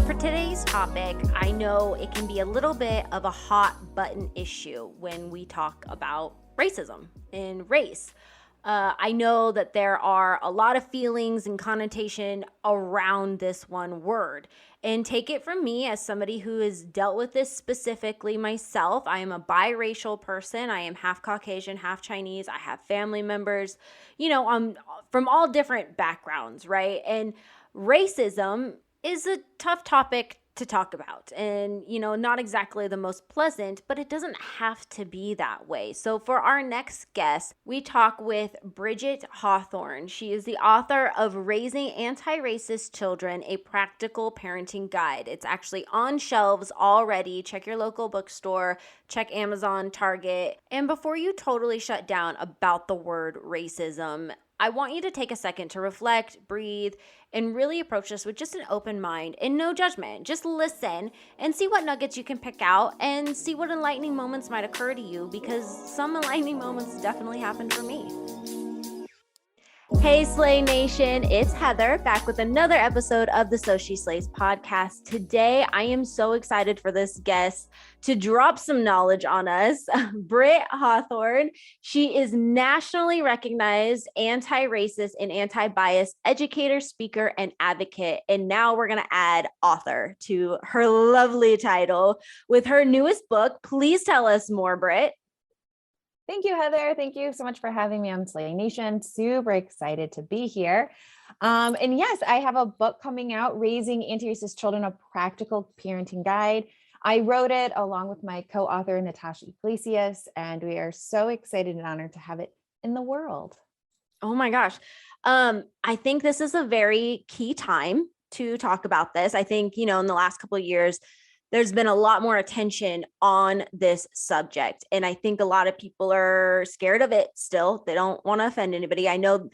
for today's topic, I know it can be a little bit of a hot button issue when we talk about racism and race. I know that there are a lot of feelings and connotation around this one word. And take it from me as somebody who has dealt with this specifically myself. I am a biracial person. I am half Caucasian, half Chinese. I have family members, from all different backgrounds, right? And racism is a tough topic to talk about and, not exactly the most pleasant, but it doesn't have to be that way. So for our next guest, we talk with Britt Hawthorne. She is the author of Raising Anti-Racist Children, a Practical Parenting Guide. It's actually on shelves already. Check your local bookstore, check Amazon, Target. And before you totally shut down about the word racism, I want you to take a second to reflect, breathe, and really approach this with just an open mind and no judgment. Just listen and see what nuggets you can pick out and see what enlightening moments might occur to you, because some enlightening moments definitely happened for me. Hey Slay Nation, it's Heather back with another episode of the So She Slays podcast. Today, I am so excited for this guest to drop some knowledge on us. Britt Hawthorne. She is nationally recognized anti-racist and anti-bias educator, speaker, and advocate. And now we're going to add author to her lovely title with her newest book. Please tell us more, Britt. Thank you, Heather. Thank you so much for having me on Slay Nation. Super excited to be here. And yes, I have a book coming out, Raising Anti-Racist Children, a Practical Parenting Guide. I wrote it along with my co-author, Natasha Iglesias, and we are so excited and honored to have it in the world. Oh my gosh. I think this is a very key time to talk about this. I think, in the last couple of years, there's been a lot more attention on this subject. And I think a lot of people are scared of it still. They don't want to offend anybody. I know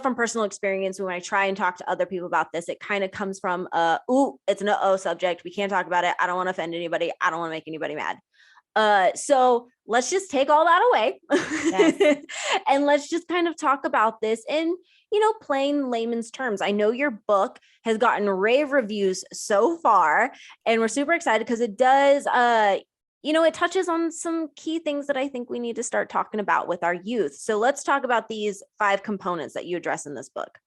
from personal experience, when I try and talk to other people about this, it kind of comes from, it's an uh-oh subject. We can't talk about it. I don't want to offend anybody. I don't want to make anybody mad. So let's just take all that away. Yes. And let's just kind of talk about this in, plain layman's terms. I know your book has gotten rave reviews so far, and we're super excited because it does, it touches on some key things that I think we need to start talking about with our youth. So let's talk about these 5 components that you address in this book.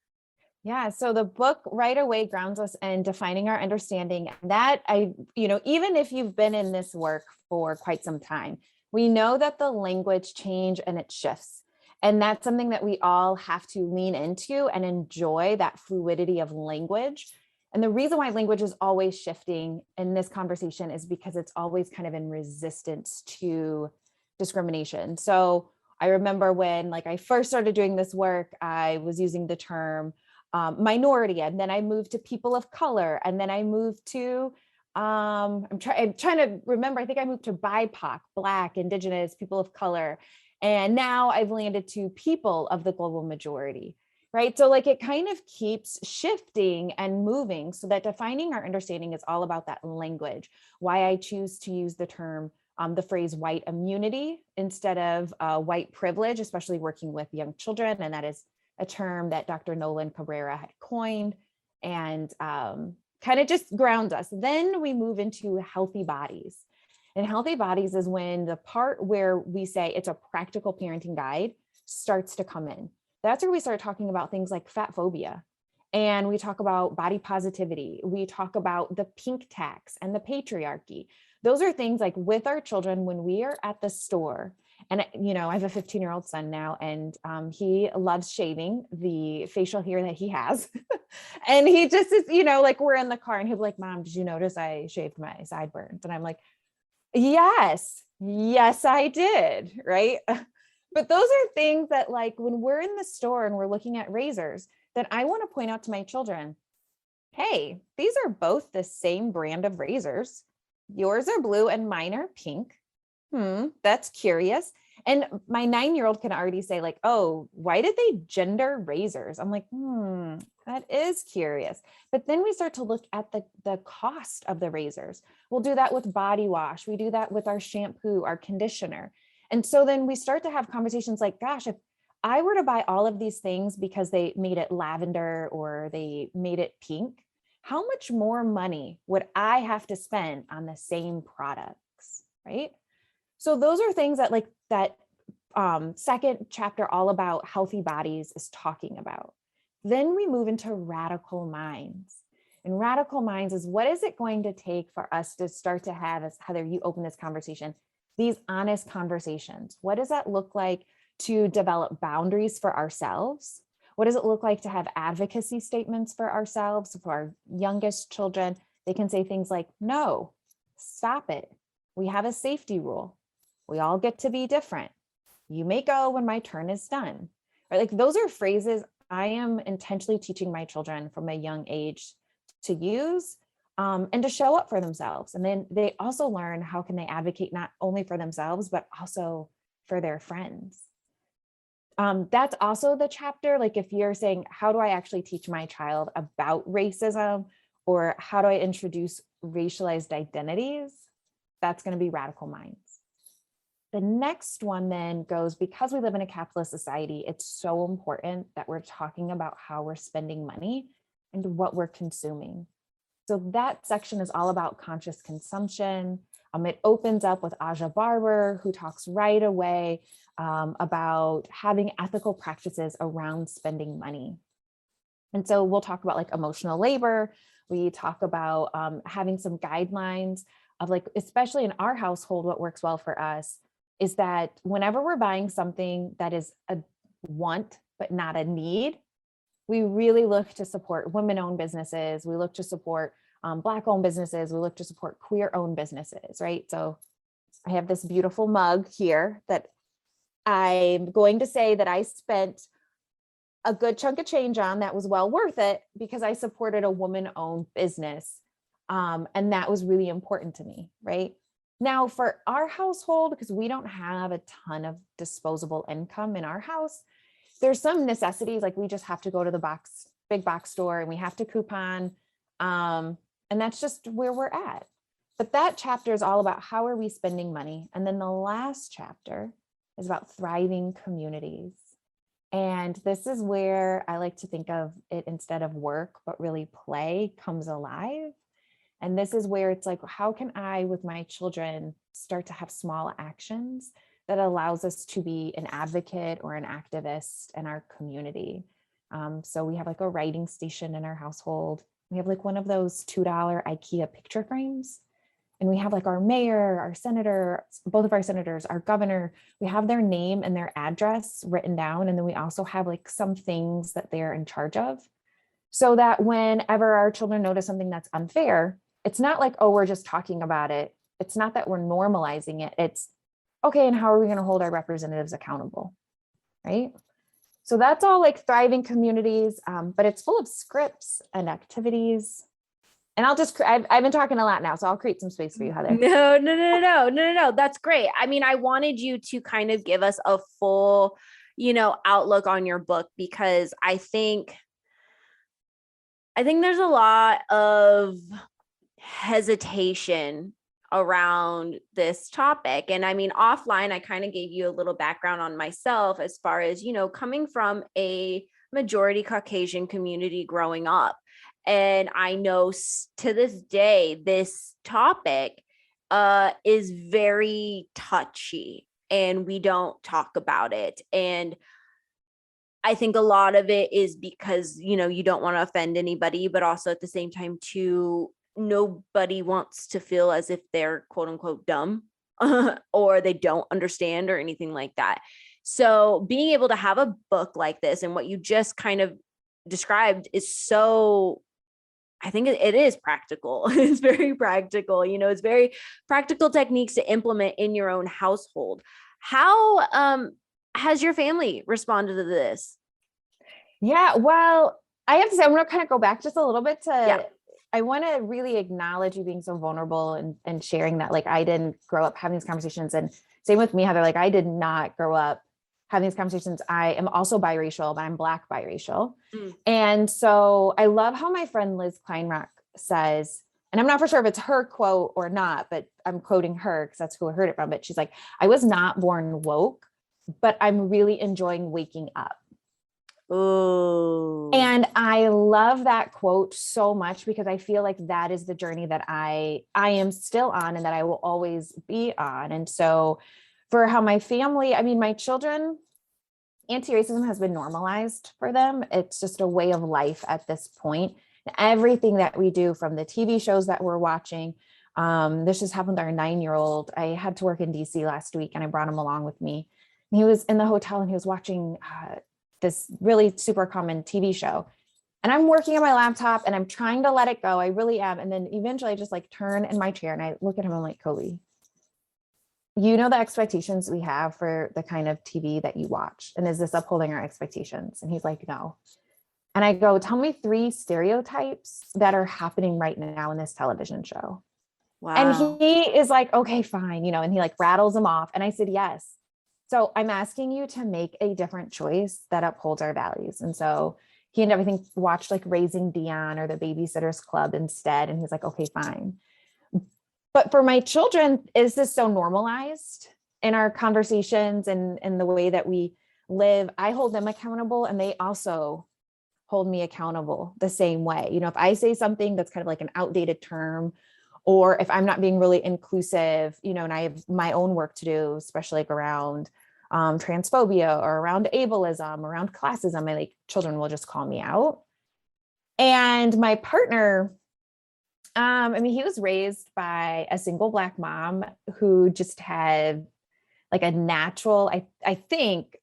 Yeah. So the book right away grounds us in defining our understanding that even if you've been in this work for quite some time, we know that the language change and it shifts. And that's something that we all have to lean into and enjoy, that fluidity of language. And the reason why language is always shifting in this conversation is because it's always kind of in resistance to discrimination. So I remember when I first started doing this work, I was using the term minority, and then I moved to people of color, and then I moved to I'm trying to remember, I think I moved to BIPOC, Black, Indigenous, people of color. And now I've landed to people of the global majority, right? So it kind of keeps shifting and moving, so that defining our understanding is all about that language. Why I choose to use the term, the phrase white immunity instead of white privilege, especially working with young children. And that is a term that Dr. Nolan Cabrera had coined, and kind of just grounds us. Then we move into healthy bodies. And healthy bodies is when the part where we say it's a practical parenting guide starts to come in. That's where we start talking about things like fat phobia. And we talk about body positivity. We talk about the pink tax and the patriarchy. Those are things with our children when we are at the store. And, I have a 15-year-old son now, and he loves shaving the facial hair that he has. And he just is, we're in the car and he'll be like, Mom, did you notice I shaved my sideburns? And I'm like, yes, I did. Right. But those are things that when we're in the store and we're looking at razors, that I want to point out to my children, hey, these are both the same brand of razors. Yours are blue and mine are pink. That's curious. And my 9-year-old can already say oh, why did they gender razors? I'm like, that is curious. But then we start to look at the cost of the razors. We'll do that with body wash. We do that with our shampoo, our conditioner. And so then we start to have conversations gosh, if I were to buy all of these things because they made it lavender or they made it pink, how much more money would I have to spend on the same products, right? So those are things that like that second chapter all about healthy bodies is talking about. Then we move into radical minds. And radical minds is, what is it going to take for us to start to have, as Heather, you open this conversation, these honest conversations? What does that look like to develop boundaries for ourselves? What does it look like to have advocacy statements for ourselves, for our youngest children? They can say things like, no, stop it. We have a safety rule. We all get to be different. You may go when my turn is done. Right? Like those are phrases I am intentionally teaching my children from a young age to use and to show up for themselves. And then they also learn how can they advocate not only for themselves, but also for their friends. That's also the chapter, like if you're saying, how do I actually teach my child about racism, or how do I introduce racialized identities? That's going to be radical minds. The next one then goes, because we live in a capitalist society, it's so important that we're talking about how we're spending money and what we're consuming. So that section is all about conscious consumption. It opens up with Aja Barber, who talks right away about having ethical practices around spending money. And so we'll talk about like emotional labor. We talk about having some guidelines of like, especially in our household, what works well for us is that whenever we're buying something that is a want, but not a need, we really look to support women-owned businesses. We look to support Black-owned businesses. We look to support queer-owned businesses, right? So I have this beautiful mug here that I'm going to say that I spent a good chunk of change on that was well worth it because I supported a woman-owned business. And that was really important to me, right? Now for our household, because we don't have a ton of disposable income in our house, there's some necessities, like we just have to go to the big box store and we have to coupon. And that's just where we're at. But that chapter is all about how are we spending money? And then the last chapter is about thriving communities. And this is where I like to think of it instead of work, but really play comes alive. And this is where it's like, how can I, with my children, start to have small actions that allows us to be an advocate or an activist in our community? So we have like a writing station in our household. We have like one of those $2 IKEA picture frames. And we have like our mayor, our senator, both of our senators, our governor, we have their name and their address written down. And then we also have like some things that they're in charge of, so that whenever our children notice something that's unfair, it's not like, oh, we're just talking about it. It's not that we're normalizing it. It's okay. And how are we going to hold our representatives accountable? Right. So that's all like thriving communities, but it's full of scripts and activities. And I've been talking a lot now, so I'll create some space for you, Heather. No. That's great. I mean, I wanted you to kind of give us a full, outlook on your book, because I think there's a lot of hesitation around this topic. And I mean, offline, I kind of gave you a little background on myself as far as, coming from a majority Caucasian community growing up. And I know to this day, this topic is very touchy and we don't talk about it. And I think a lot of it is because, you don't want to offend anybody, but also at the same time too, nobody wants to feel as if they're quote unquote dumb or they don't understand or anything like that. So being able to have a book like this and what you just kind of described is so, I think it is practical. It's very practical. It's very practical techniques to implement in your own household. How has your family responded to this? Yeah, well, I have to say, I'm going to kind of go back just a little bit to, I want to really acknowledge you being so vulnerable and sharing that, like, I didn't grow up having these conversations, and same with me, Heather, like I did not grow up having these conversations. I am also biracial, but I'm Black biracial. And so I love how my friend Liz Kleinrock says, and I'm not for sure if it's her quote or not, but I'm quoting her because that's who I heard it from. But she's like, I was not born woke, but I'm really enjoying waking up. Ooh. And I love that quote so much because I feel like that is the journey that I am still on and that I will always be on. And so for how my family, I mean, my children, anti-racism has been normalized for them. It's just a way of life at this point. Everything that we do, from the TV shows that we're watching, this just happened to our 9-year-old. I had to work in DC last week and I brought him along with me. And he was in the hotel and he was watching this really super common TV show. And I'm working on my laptop and I'm trying to let it go. I really am. And then eventually I just like turn in my chair and I look at him. I'm like, Kobe, you know the expectations we have for the kind of TV that you watch. And is this upholding our expectations? And he's like, no. And I go, tell me 3 stereotypes that are happening right now in this television show. Wow. And he is like, okay, fine. And he like rattles them off. And I said, yes. So I'm asking you to make a different choice that upholds our values. And so he ended up, I think, watched like Raising Dion or the Babysitter's Club instead. And he's like, okay, fine. But for my children, is this so normalized in our conversations and the way that we live? I hold them accountable and they also hold me accountable the same way. If I say something that's kind of like an outdated term, or if I'm not being really inclusive, and I have my own work to do, especially like around transphobia or around ableism, around classism, my children will just call me out. And my partner, he was raised by a single Black mom who just had like a natural, I think,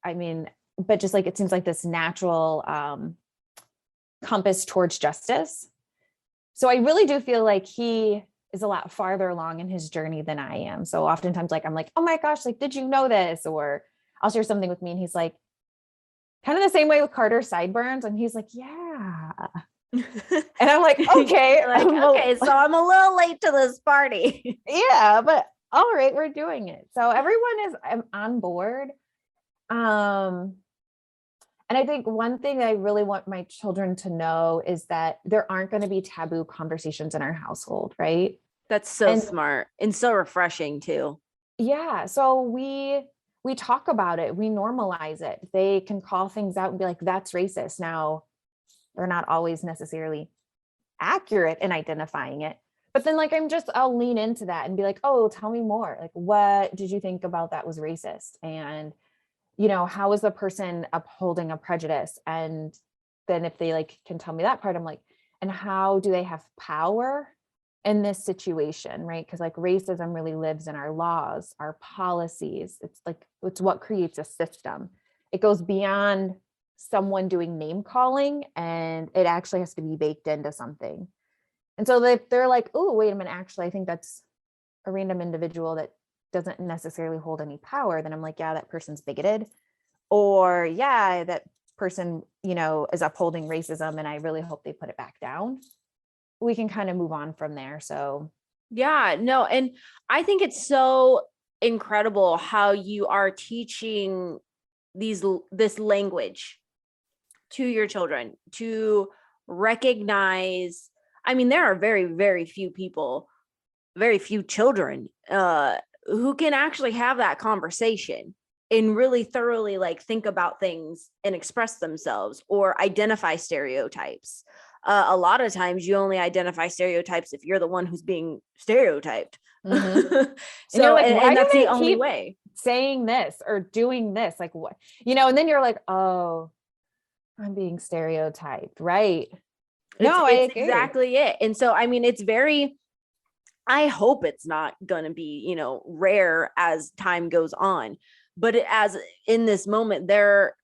but just like, it seems like this natural compass towards justice. So I really do feel like he is a lot farther along in his journey than I am. So oftentimes I'm like, oh my gosh, like, did you know this? Or I'll share something with me and he's like, kind of the same way with Carter's sideburns. And he's like, yeah. And I'm like, okay. Okay, so I'm a little late to this party. Yeah, but all right, we're doing it. So everyone is on board. And I think one thing I really want my children to know is that there aren't going to be taboo conversations in our household, right? That's so smart and so refreshing too. Yeah. So we talk about it. We normalize it. They can call things out and be like, that's racist. Now, they're not always necessarily accurate in identifying it. But then I'll lean into that and be like, oh, tell me more. Like, what did you think about that was racist? And how is the person upholding a prejudice? And then if they can tell me that part, I'm like, and how do they have power in this situation, right? Because racism really lives in our laws, our policies. It's what creates a system. It goes beyond someone doing name calling, and it actually has to be baked into something. And so they're like, oh, wait a minute, actually, I think that's a random individual that doesn't necessarily hold any power, then I'm like, yeah, that person's bigoted. Or yeah, that person, is upholding racism and I really hope they put it back down. We can kind of move on from there. So yeah, no, and I think it's so incredible how you are teaching this language to your children to recognize. There are very, very few people, very few children who can actually have that conversation and really thoroughly think about things and express themselves or identify stereotypes. A lot of times you only identify stereotypes if you're the one who's being stereotyped. Mm-hmm. So and that's the only way. Saying this or doing this, like what, and then you're like, oh, I'm being stereotyped, right? It's exactly it. And so, it's very, I hope it's not going to be, rare as time goes on, but as in this moment, there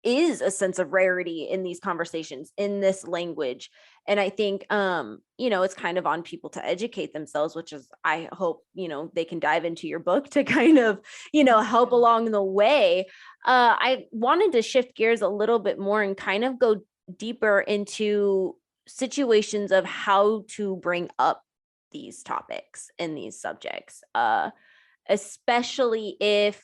is a sense of rarity in these conversations, in this language. And I think, it's kind of on people to educate themselves, which is, I hope, they can dive into your book to kind of, help along the way. I wanted to shift gears a little bit more and kind of go deeper into situations of how to bring up these topics and these subjects, especially if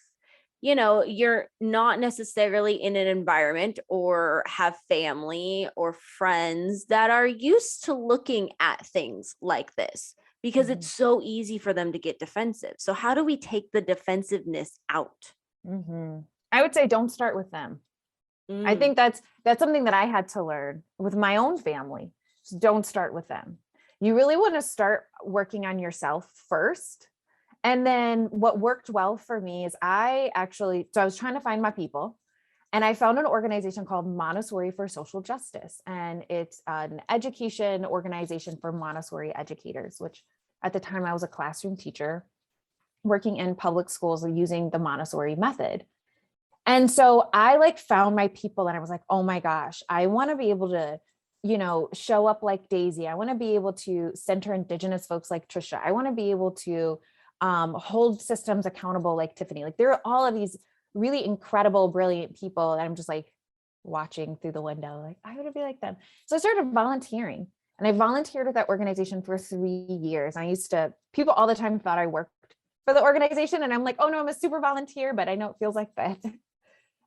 you're not necessarily in an environment or have family or friends that are used to looking at things like this, because it's so easy for them to get defensive. So how do we take the defensiveness out? I would say don't start with them. I Mm. think that's something that I had to learn with my own family. Just don't start with them. You really want to start working on yourself first. And then what worked well for me is I was trying to find my people, and I found an organization called Montessori for Social Justice. And it's an education organization for Montessori educators, which at the time I was a classroom teacher working in public schools using the Montessori method. And so I like found my people and I was like, oh my gosh, I want to be able to, show up like Daisy. I want to be able to center Indigenous folks like Trisha. I want to be able to hold systems accountable like Tiffany. Like there are all of these really incredible, brilliant people. And I'm just like watching through the window, like I want to be like them. So I started volunteering, and I volunteered with that organization for 3 years. People all the time thought I worked for the organization. And I'm like, oh no, I'm a super volunteer, but I know it feels like that.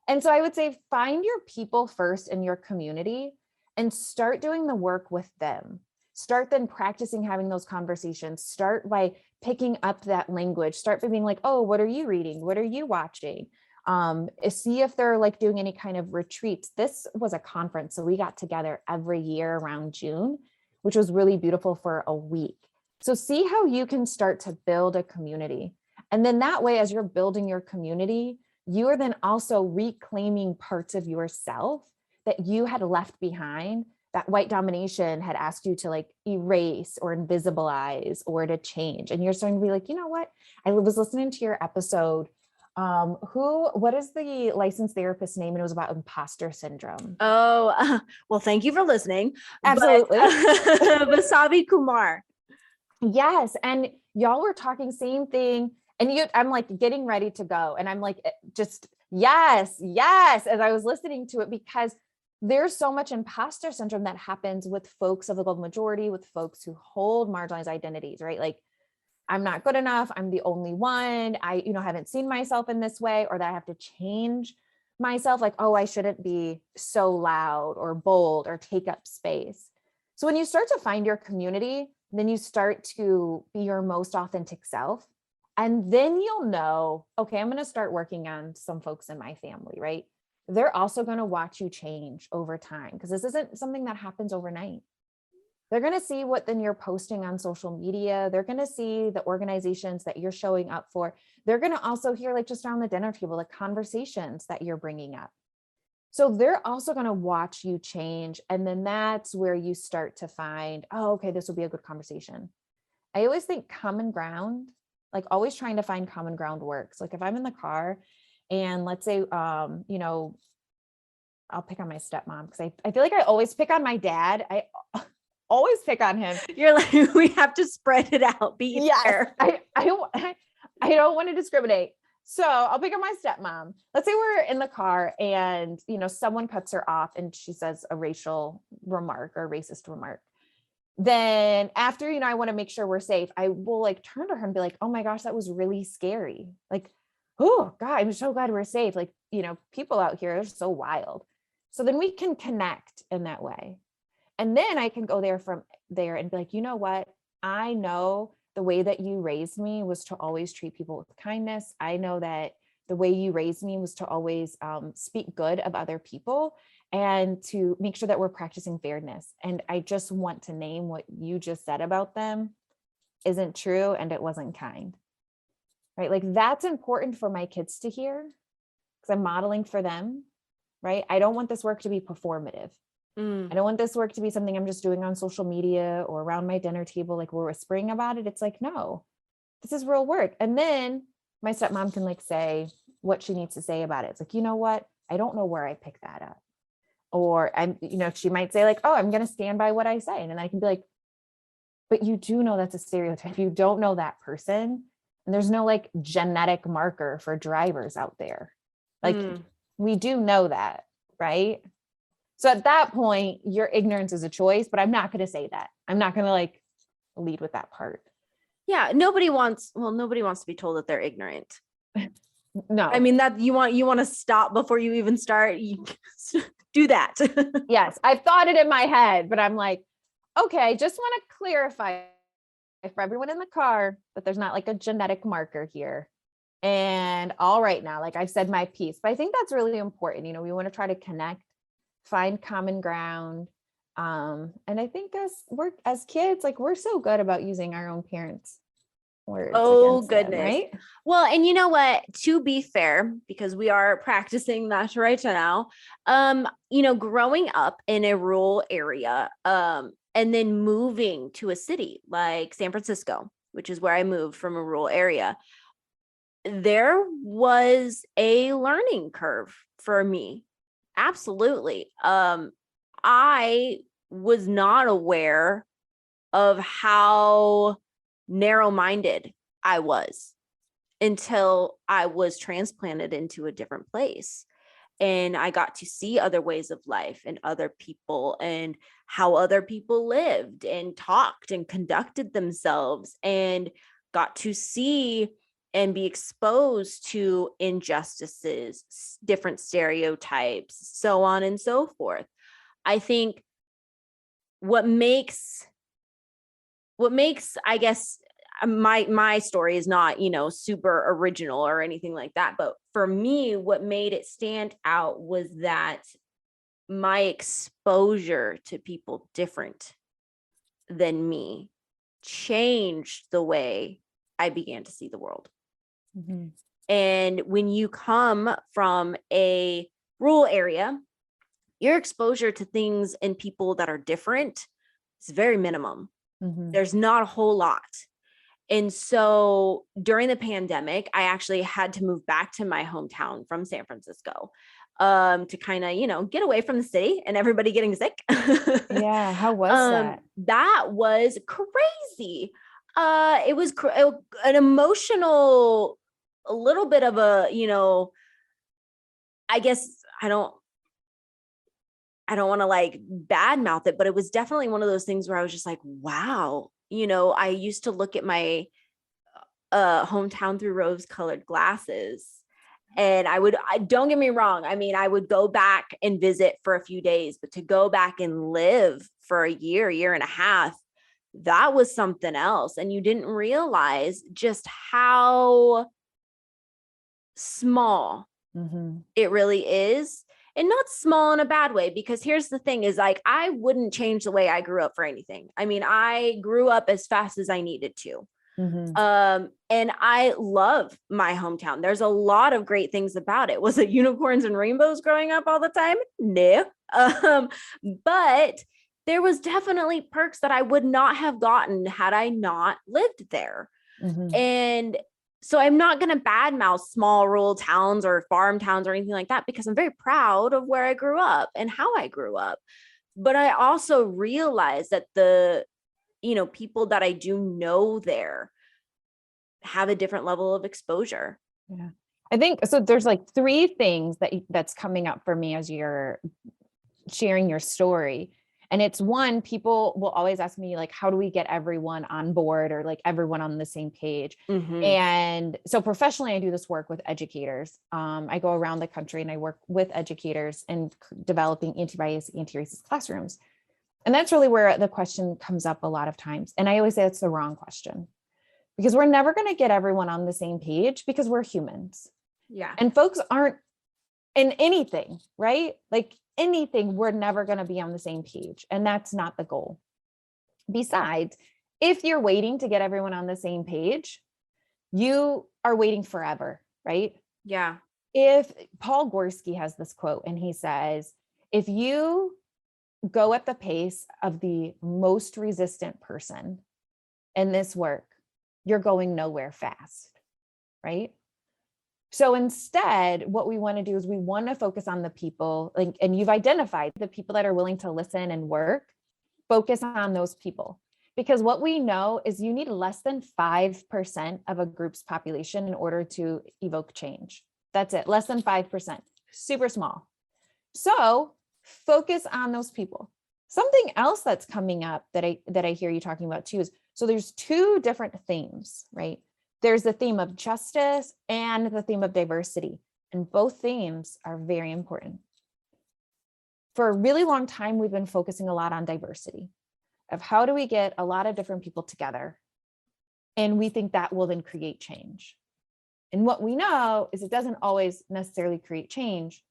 And so I would say find your people first in your community and start doing the work with them. Start then practicing having those conversations. Start by picking up that language. Start by being like, oh, what are you reading? What are you watching? See if they're like doing any kind of retreats. This was a conference, so we got together every year around June, which was really beautiful for a week. So see how you can start to build a community. And then that way, as you're building your community, you are then also reclaiming parts of yourself that you had left behind, that white domination had asked you to like erase or invisibilize or to change. And you're starting to be like, you know what? I was listening to your episode. What is the licensed therapist's name? And it was about imposter syndrome. Oh, well, thank you for listening. Absolutely. Vasavi Kumar. Yes. And y'all were talking same thing. And I'm like getting ready to go. And I'm like, just yes, as I was listening to it, because there's so much imposter syndrome that happens with folks of the global majority, with folks who hold marginalized identities, right? Like, I'm not good enough. I'm the only one. I, haven't seen myself in this way, or that I have to change myself. Like, oh, I shouldn't be so loud or bold or take up space. So when you start to find your community, then you start to be your most authentic self. And then you'll know, okay, I'm going to start working on some folks in my family, right? They're also going to watch you change over time, because this isn't something that happens overnight. They're going to see what then you're posting on social media. They're going to see the organizations that you're showing up for. They're going to also hear, like just around the dinner table, the conversations that you're bringing up. So they're also going to watch you change. And then that's where you start to find, oh, okay, this will be a good conversation. I always think common ground, like always trying to find common ground works. Like if I'm in the car and let's say, I'll pick on my stepmom, because I feel like I always pick on my dad. I always pick on him. You're like, we have to spread it out. Be fair. I don't want to discriminate. So I'll pick on my stepmom. Let's say we're in the car and, someone cuts her off and she says a racial remark or racist remark. Then after, I want to make sure we're safe, I will like turn to her and be like, oh my gosh, that was really scary. Like, oh God, I'm so glad we're safe. Like, people out here are so wild. So then we can connect in that way. And then I can go there from there and be like, you know what? I know the way that you raised me was to always treat people with kindness. I know that the way you raised me was to always speak good of other people and to make sure that we're practicing fairness. And I just want to name what you just said about them isn't true and it wasn't kind. Right? Like that's important for my kids to hear, because I'm modeling for them. Right? I don't want this work to be performative. I don't want this work to be something I'm just doing on social media or around my dinner table, like we're whispering about it. It's like, no, this is real work. And then my stepmom can like say what she needs to say about it. It's like, you know what? I don't know where I picked that up. Or she might say like, oh, I'm going to stand by what I say. And then I can be like, but you do know that's a stereotype. You don't know that person. And there's no like genetic marker for drivers out there. Like we do know that, right? So at that point, your ignorance is a choice, but I'm not going to say that. I'm not going to like lead with that part. Yeah. Nobody wants to be told that they're ignorant. No. I mean, that you want to stop before you even start. You do that. Yes. I've thought it in my head, but I'm like, okay, just want to clarify for everyone in the car that there's not like a genetic marker here. and all right now, like I've said my piece. But I think that's really important. We want to try to connect, find common ground. And I think as kids, like we're so good about using our own parents' words Oh, against them, goodness. right? Well, and you know what? To be fair, because we are practicing that right now, growing up in a rural area, and then moving to a city like San Francisco, which is where I moved from a rural area, there was a learning curve for me. Absolutely. I was not aware of how narrow-minded I was until I was transplanted into a different place. And I got to see other ways of life and other people and how other people lived and talked and conducted themselves, and got to see and be exposed to injustices, different stereotypes, so on and so forth. I think what makes I guess my story is not super original or anything like that, but for me what made it stand out was that my exposure to people different than me changed the way I began to see the world. Mm-hmm. And when you come from a rural area, your exposure to things and people that are different is very minimum. Mm-hmm. There's not a whole lot. And so during the pandemic, I actually had to move back to my hometown from San Francisco, to kind of, get away from the city and everybody getting sick. Yeah. How was that? That was crazy. It was an emotional, a little bit of a, I guess I don't want to like badmouth it, but it was definitely one of those things where I was just like, wow, I used to look at my hometown through rose-colored glasses. And don't get me wrong, I mean, I would go back and visit for a few days, but to go back and live for a year and a half, that was something else. And you didn't realize just how small Mm-hmm. it really is. And not small in a bad way, because here's the thing is like, I wouldn't change the way I grew up for anything. I mean, I grew up as fast as I needed to. Mm-hmm. And I love my hometown. There's a lot of great things about it. Was it unicorns and rainbows growing up all the time? No. But there was definitely perks that I would not have gotten had I not lived there. Mm-hmm. And so I'm not going to badmouth small rural towns or farm towns or anything like that, because I'm very proud of where I grew up and how I grew up. But I also realized that the, people that I do know there have a different level of exposure. Yeah. I think so. There's like three things that's coming up for me as you're sharing your story. And it's one, people will always ask me like, how do we get everyone on board or like everyone on the same page? Mm-hmm. And so professionally, I do this work with educators. I go around the country and I work with educators and developing anti-bias, anti-racist classrooms. And that's really where the question comes up a lot of times. And I always say it's the wrong question, because we're never going to get everyone on the same page, because we're humans. Yeah. And folks aren't in anything, right? Like anything, we're never going to be on the same page. And that's not the goal. Besides, if you're waiting to get everyone on the same page, you are waiting forever, right? Yeah. If Paul Gorski has this quote and he says, if you go at the pace of the most resistant person in this work, you're going nowhere fast, right? So instead, what we want to do is we want to focus on the people, like, and you've identified the people that are willing to listen and work, focus on those people. Because what we know is you need less than 5% of a group's population in order to evoke change. That's it, less than 5%, super small. So focus on those people. Something else that's coming up that I hear you talking about too is, so there's two different themes, right? There's the theme of justice and the theme of diversity. And both themes are very important. For a really long time, we've been focusing a lot on diversity, of how do we get a lot of different people together? And we think that will then create change. And what we know is it doesn't always necessarily create change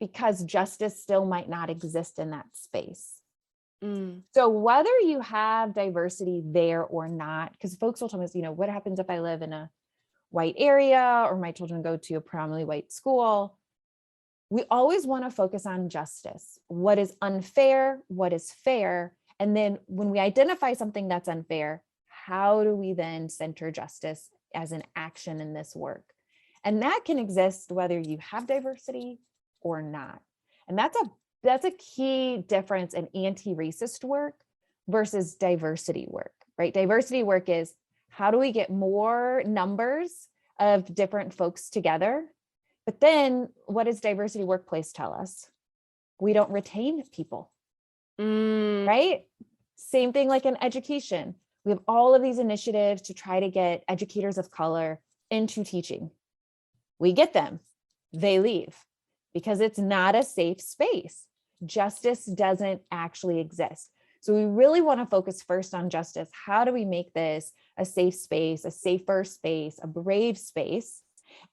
because justice still might not exist in that space. So whether you have diversity there or not, because folks will tell me, what happens if I live in a white area or my children go to a predominantly white school? We always want to focus on justice. What is unfair? What is fair? And then when we identify something that's unfair, how do we then center justice as an action in this work? And that can exist whether you have diversity or not. And that's a key difference in anti-racist work versus diversity work, right? Diversity work is, how do we get more numbers of different folks together? But then what does diversity workplace tell us? We don't retain people, right? Same thing like in education. We have all of these initiatives to try to get educators of color into teaching. We get them, they leave because it's not a safe space. Justice doesn't actually exist. So we really want to focus first on justice. How do we make this a safe space, a safer space, a brave space?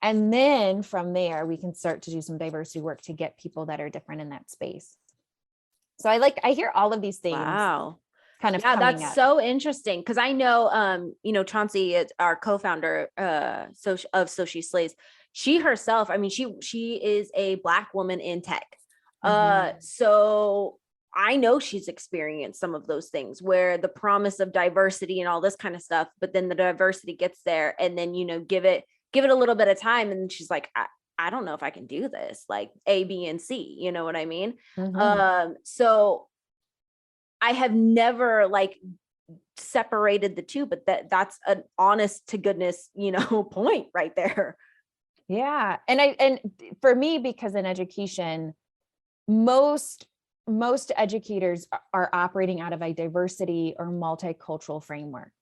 And then from there, we can start to do some diversity work to get people that are different in that space. So I hear all of these things. Wow. Kind of that's up. So interesting. Cause I know, Chauncey is our co-founder, So She Slays. She herself, I mean, she is a Black woman in tech. So I know she's experienced some of those things where the promise of diversity and all this kind of stuff, but then the diversity gets there and then, give it a little bit of time. And she's like, I don't know if I can do this, like A, B, and C, you know what I mean? So I have never separated the two, but that's an honest to goodness, point right there. Yeah. And for me, because in education, most educators are operating out of a diversity or multicultural framework,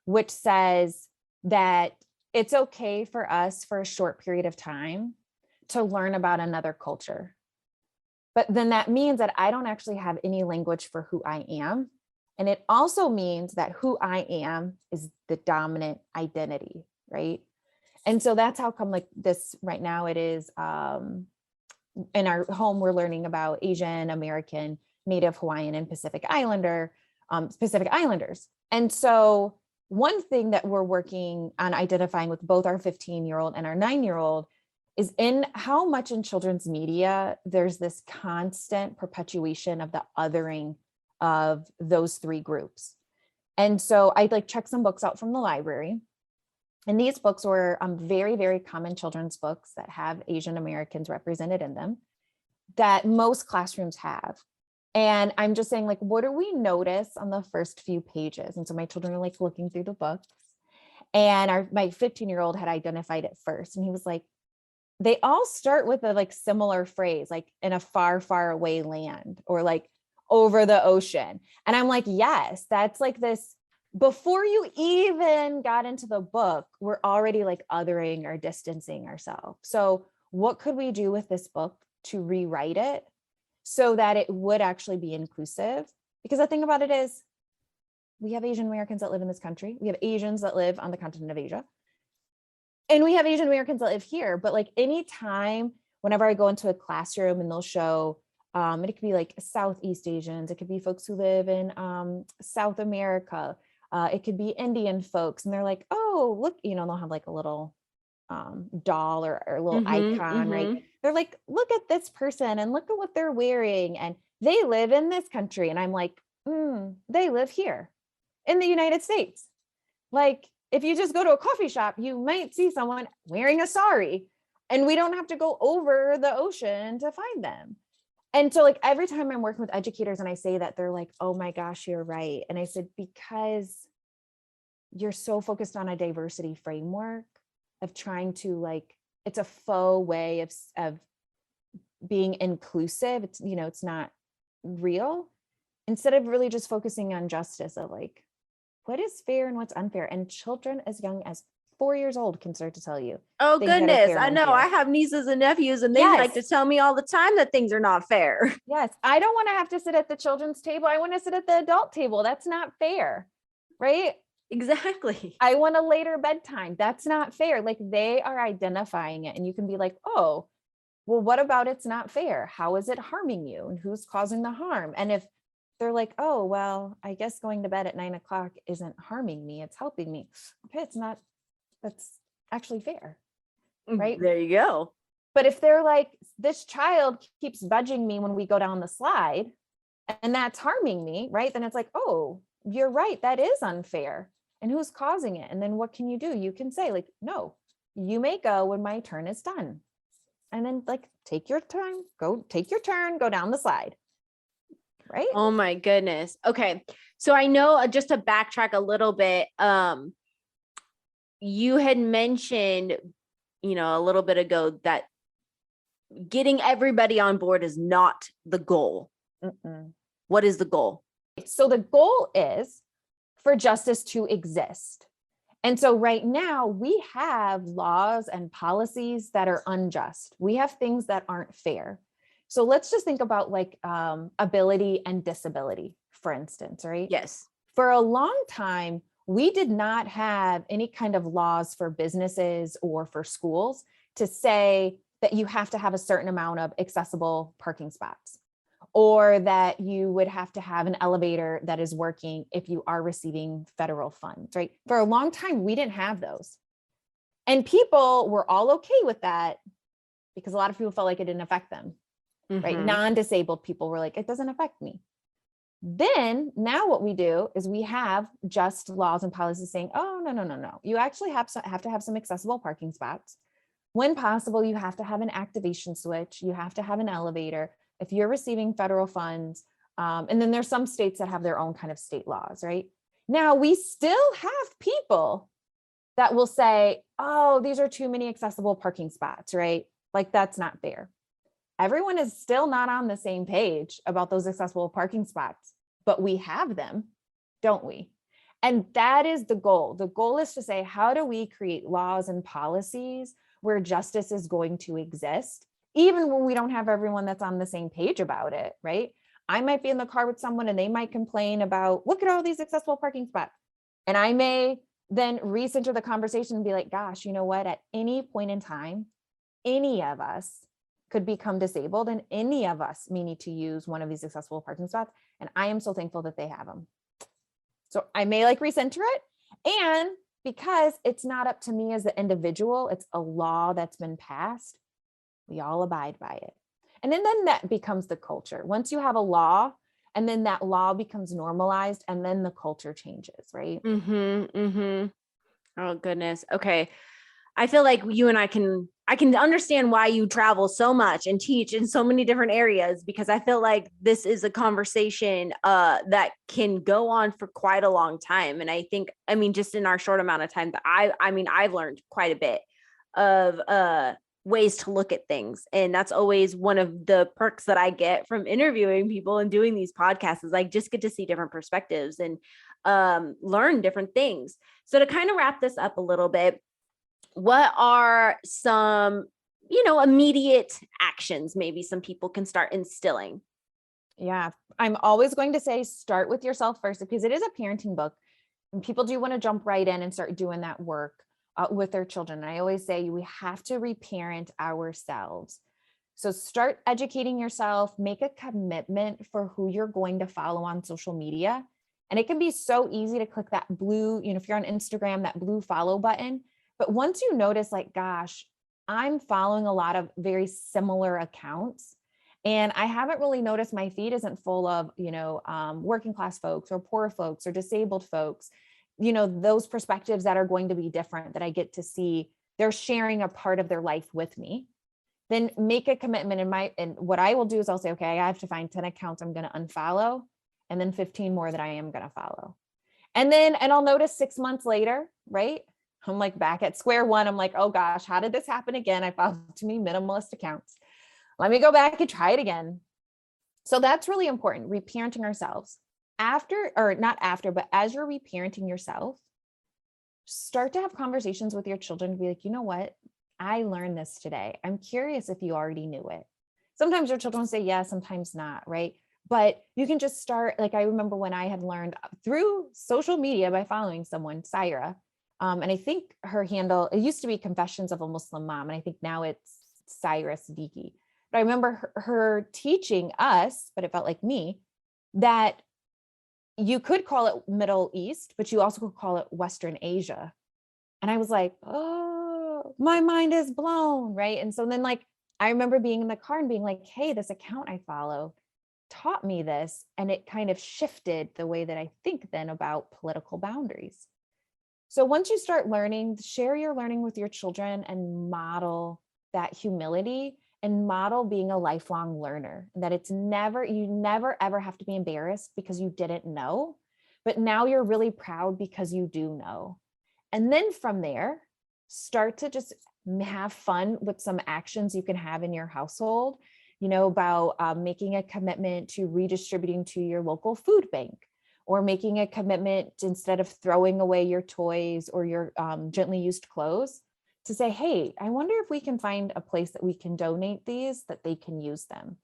which says that it's okay for us for a short period of time to learn about another culture. But then that means that I don't actually have any language for who I am. And it also means that who I am is the dominant identity, right? And so that's how come this right now it is in our home, we're learning about Asian American, Native Hawaiian, and Pacific Islanders. And so one thing that we're working on identifying with both our 15-year-old and our 9-year-old is in how much in children's media, there's this constant perpetuation of the othering of those three groups. And so I check some books out from the library. And these books were very, very common children's books that have Asian Americans represented in them that most classrooms have. And I'm just saying, what do we notice on the first few pages? And so my children are looking through the books, and my 15-year-old had identified it first. And he was like, they all start with a similar phrase, in a far, far away land, or over the ocean. And I'm like, yes, that's this. Before you even got into the book, we're already othering or distancing ourselves. So what could we do with this book to rewrite it so that it would actually be inclusive? Because the thing about it is, we have Asian Americans that live in this country. We have Asians that live on the continent of Asia. And we have Asian Americans that live here. But anytime, whenever I go into a classroom and they'll show, and it could be Southeast Asians, it could be folks who live in South America, it could be Indian folks, and they're like, oh, look, they'll have a little doll or a little icon, right? They're like, look at this person and look at what they're wearing. And they live in this country. And I'm like, they live here in the United States. If you just go to a coffee shop, you might see someone wearing a sari, and we don't have to go over the ocean to find them. And so every time I'm working with educators and I say that, they're like, oh my gosh, you're right. And I said, because you're so focused on a diversity framework of trying to it's a faux way of being inclusive. It's, it's not real, instead of really just focusing on justice of what is fair and what's unfair. And children as young as 4 years old can start to tell you. Oh goodness, I know. I have nieces and nephews, and they like to tell me all the time that things are not fair. Yes, I don't want to have to sit at the children's table. I want to sit at the adult table. That's not fair, right? Exactly. I want a later bedtime. That's not fair. Like they are identifying it and you can be like, oh, well, what about it's not fair? How is it harming you? And who's causing the harm? And if they're like, oh, well, I guess going to bed at 9 o'clock isn't harming me, it's helping me. Okay, it's not, that's actually fair, right? There you go. But if they're like, this child keeps budging me when we go down the slide and that's harming me, right? Then it's like, oh, you're right. That is unfair. And who's causing it? And then what can you do? You can say like, no, you may go when my turn is done. And then like, take your time, go take your turn, go down the slide. Right? Oh my goodness. Okay. So I know just to backtrack a little bit, you had mentioned, a little bit ago that getting everybody on board is not the goal. Mm-mm. What is the goal? So the goal is for justice to exist. And so right now we have laws and policies that are unjust. We have things that aren't fair. So let's just think about like ability and disability, for instance, right? Yes. For a long time, we did not have any kind of laws for businesses or for schools to say that you have to have a certain amount of accessible parking spots, or that you would have to have an elevator that is working if you are receiving federal funds, right? For a long time, we didn't have those. And people were all okay with that because a lot of people felt like it didn't affect them, right? Non-disabled people were like, it doesn't affect me. Then now what we do is we have just laws and policies saying, oh, no. You actually have to have some accessible parking spots. When possible, you have to have an activation switch. You have to have an elevator. If you're receiving federal funds, and then there's some states that have their own kind of state laws, right? Now we still have people that will say, oh, these are too many accessible parking spots, right? Like that's not fair. Everyone is still not on the same page about those accessible parking spots, but we have them, don't we? And that is the goal. The goal is to say, how do we create laws and policies where justice is going to exist, even when we don't have everyone that's on the same page about it, right? I might be in the car with someone and they might complain about, look at all these accessible parking spots. And I may then recenter the conversation and be like, gosh, you know what? At any point in time, any of us could become disabled and any of us may need to use one of these accessible parking spots. And I am so thankful that they have them. So I may like recenter it. And because it's not up to me as the individual, it's a law that's been passed, we all abide by it. And then that becomes the culture. Once you have a law and then that law becomes normalized and then the culture changes, right? Oh goodness. Okay. I feel like you and I can understand why you travel so much and teach in so many different areas, because I feel like this is a conversation that can go on for quite a long time. And I think, just in our short amount of time that I've learned quite a bit of ways to look at things. And that's always one of the perks that I get from interviewing people and doing these podcasts, is I just get to see different perspectives and learn different things. So to kind of wrap this up a little bit, what are some, immediate actions maybe some people can start instilling? Yeah, I'm always going to say start with yourself first, because it is a parenting book and people do want to jump right in and start doing that work with their children. I always say we have to reparent ourselves. So start educating yourself, make a commitment for who you're going to follow on social media. And it can be so easy to click that blue, if you're on Instagram, that blue follow button. But once you notice, like, gosh, I'm following a lot of very similar accounts, and I haven't really noticed my feed isn't full of, working class folks or poor folks or disabled folks, those perspectives that are going to be different that I get to see. They're sharing a part of their life with me. Then make a commitment and what I will do is I'll say, okay, I have to find 10 accounts I'm going to unfollow, and then 15 more that I am going to follow. And I'll notice 6 months later, right? I'm like back at square one. I'm like, oh gosh, how did this happen again? I followed too many minimalist accounts. Let me go back and try it again. So that's really important. Reparenting ourselves but as you're reparenting yourself, start to have conversations with your children. Be like, you know what? I learned this today. I'm curious if you already knew it. Sometimes your children say yes, sometimes not, right? But you can just start, like I remember when I had learned through social media by following someone, Syra, and I think her handle, it used to be Confessions of a Muslim Mom, and I think now it's Cyrus Diki. But I remember her teaching us, but it felt like me, that you could call it Middle East, but you also could call it Western Asia. And I was like, oh, my mind is blown, right? And so then like, I remember being in the car and being like, hey, this account I follow taught me this. And it kind of shifted the way that I think then about political boundaries. So once you start learning, share your learning with your children and model that humility and model being a lifelong learner, that it's never, you never ever have to be embarrassed because you didn't know, but now you're really proud because you do know. And then from there, start to just have fun with some actions you can have in your household, you know, about making a commitment to redistributing to your local food bank, or making a commitment to, instead of throwing away your toys or your gently used clothes, to say, hey, I wonder if we can find a place that we can donate these, that they can use them,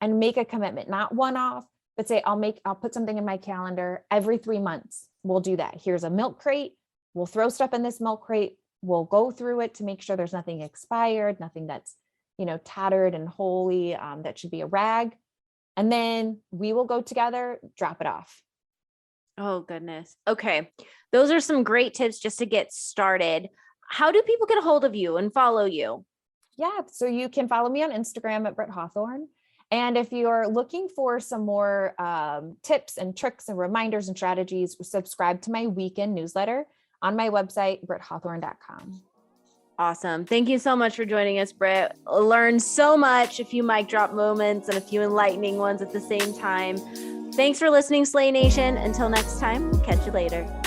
and make a commitment, not one off, but say, I'll put something in my calendar every 3 months. We'll do that. Here's a milk crate. We'll throw stuff in this milk crate. We'll go through it to make sure there's nothing expired, nothing that's, you know, tattered and holy, that should be a rag. And then we will go together, drop it off. Oh, goodness. Okay. Those are some great tips just to get started. How do people get a hold of you and follow you? Yeah, so you can follow me on Instagram at Britt Hawthorne. And if you're looking for some more tips and tricks and reminders and strategies, subscribe to my weekend newsletter on my website, britthawthorne.com. Awesome. Thank you so much for joining us, Britt. Learned so much, a few mic drop moments and a few enlightening ones at the same time. Thanks for listening, Slay Nation. Until next time, catch you later.